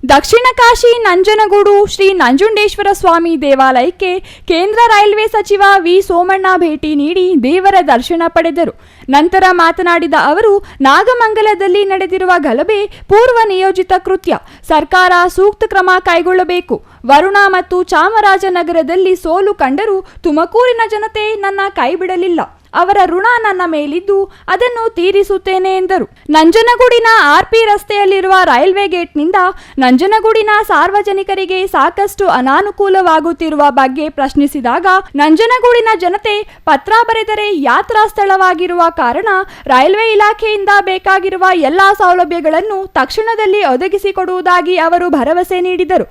ದಕ್ಷಿಣ ಕಾಶಿ ನಂಜನಗೂಡು ಶ್ರೀ ನಂಜುಂಡೇಶ್ವರ ಸ್ವಾಮಿ ದೇವಾಲಯಕ್ಕೆ ಕೇಂದ್ರ ರೈಲ್ವೆ ಸಚಿವ ವಿ ಸೋಮಣ್ಣ ಭೇಟಿ ನೀಡಿ ದೇವರ ದರ್ಶನ ಪಡೆದರು. ನಂತರ ಮಾತನಾಡಿದ ಅವರು, ನಾಗಮಂಗಲದಲ್ಲಿ ನಡೆದಿರುವ ಗಲಭೆ ಪೂರ್ವ ನಿಯೋಜಿತ ಕೃತ್ಯ, ಸರ್ಕಾರ ಸೂಕ್ತ ಕ್ರಮ ಕೈಗೊಳ್ಳಬೇಕು. ವರುಣ ಮತ್ತು ಚಾಮರಾಜನಗರದಲ್ಲಿ ಸೋಲು ಕಂಡರೂ ತುಮಕೂರಿನ ಜನತೆ ನನ್ನ ಕೈಬಿಡಲಿಲ್ಲ. ಅವರ ಋಣ ನನ್ನ ಮೇಲಿದ್ದು ಅದನ್ನು ತೀರಿಸುತ್ತೇನೆ ಎಂದರು. ನಂಜನಗೂಡಿನ ಆರ್ಪಿ ರಸ್ತೆಯಲ್ಲಿರುವ ರೈಲ್ವೆ ಗೇಟ್ನಿಂದ ನಂಜನಗೂಡಿನ ಸಾರ್ವಜನಿಕರಿಗೆ ಸಾಕಷ್ಟು ಅನಾನುಕೂಲವಾಗುತ್ತಿರುವ ಬಗ್ಗೆ ಪ್ರಶ್ನಿಸಿದಾಗ, ನಂಜನಗೂಡಿನ ಜನತೆ ಪತ್ರ ಬರೆದರೆ ಯಾತ್ರಾ ಸ್ಥಳವಾಗಿರುವ ಕಾರಣ ರೈಲ್ವೆ ಇಲಾಖೆಯಿಂದ ಬೇಕಾಗಿರುವ ಎಲ್ಲಾ ಸೌಲಭ್ಯಗಳನ್ನು ತಕ್ಷಣದಲ್ಲಿ ಒದಗಿಸಿಕೊಡುವುದಾಗಿ ಅವರು ಭರವಸೆ ನೀಡಿದರು.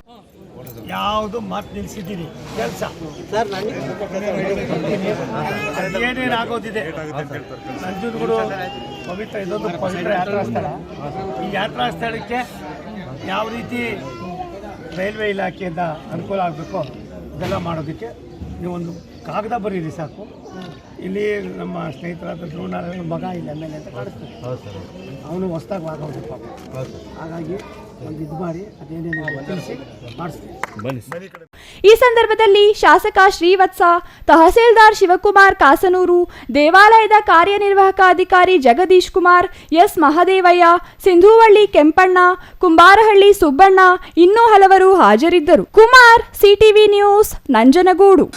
ಯಾವುದು ಮಾತು ನಿಲ್ಲಿಸಿದ್ದೀನಿ ಕೆಲಸ ಏನೇನಾಗೋದಿದೆ. ನಂಜನಗೂಡು ಪವಿತ್ರ ಇದೊಂದು ಪವಿತ್ರ ಯಾತ್ರಾ ಸ್ಥಳ. ಈ ಯಾತ್ರಾ ಸ್ಥಳಕ್ಕೆ ಯಾವ ರೀತಿ ರೈಲ್ವೆ ಇಲಾಖೆಯಿಂದ ಅನುಕೂಲ ಆಗಬೇಕೋ ಇದೆಲ್ಲ ಮಾಡೋದಕ್ಕೆ ನೀವೊಂದು ಕಾಗದ ಬರೀರಿ ಸಾಕು. ಇಲ್ಲಿ ನಮ್ಮ ಸ್ನೇಹಿತರಾದ ಧ್ರುವನಾರಾಯಣ ಮಗ ಇಲ್ಲಿ ಎಮ್ ಎಲ್ ಎ ಅಂತ ಕಾಣಿಸ್ತೀವಿ, ಅವನು ಹೊಸದಾಗಿ ಆಗೋದು ಪಾಪ. ಹಾಗಾಗಿ ಒಂದು ಇದು ಮಾಡಿ ಅದೇನೇನು ತಿಳಿಸಿ ಮಾಡಿಸ್ತೀವಿ. ಈ ಸಂದರ್ಭದಲ್ಲಿ ಶಾಸಕ ಶ್ರೀವತ್ಸ, ತಹಸೀಲ್ದಾರ್ ಶಿವಕುಮಾರ್ ಕಾಸನೂರು, ದೇವಾಲಯದ ಕಾರ್ಯನಿರ್ವಾಹಕ ಅಧಿಕಾರಿ ಜಗದೀಶ್ ಕುಮಾರ್, ಎಸ್ ಮಹದೇವಯ್ಯ, ಸಿಂಧುವಳ್ಳಿ ಕೆಂಪಣ್ಣ, ಕುಂಬಾರಹಳ್ಳಿ ಸುಬ್ಬಣ್ಣ ಇನ್ನೂ ಹಲವರು ಹಾಜರಿದ್ದರು. Kumar, CTV news, Nanjangud.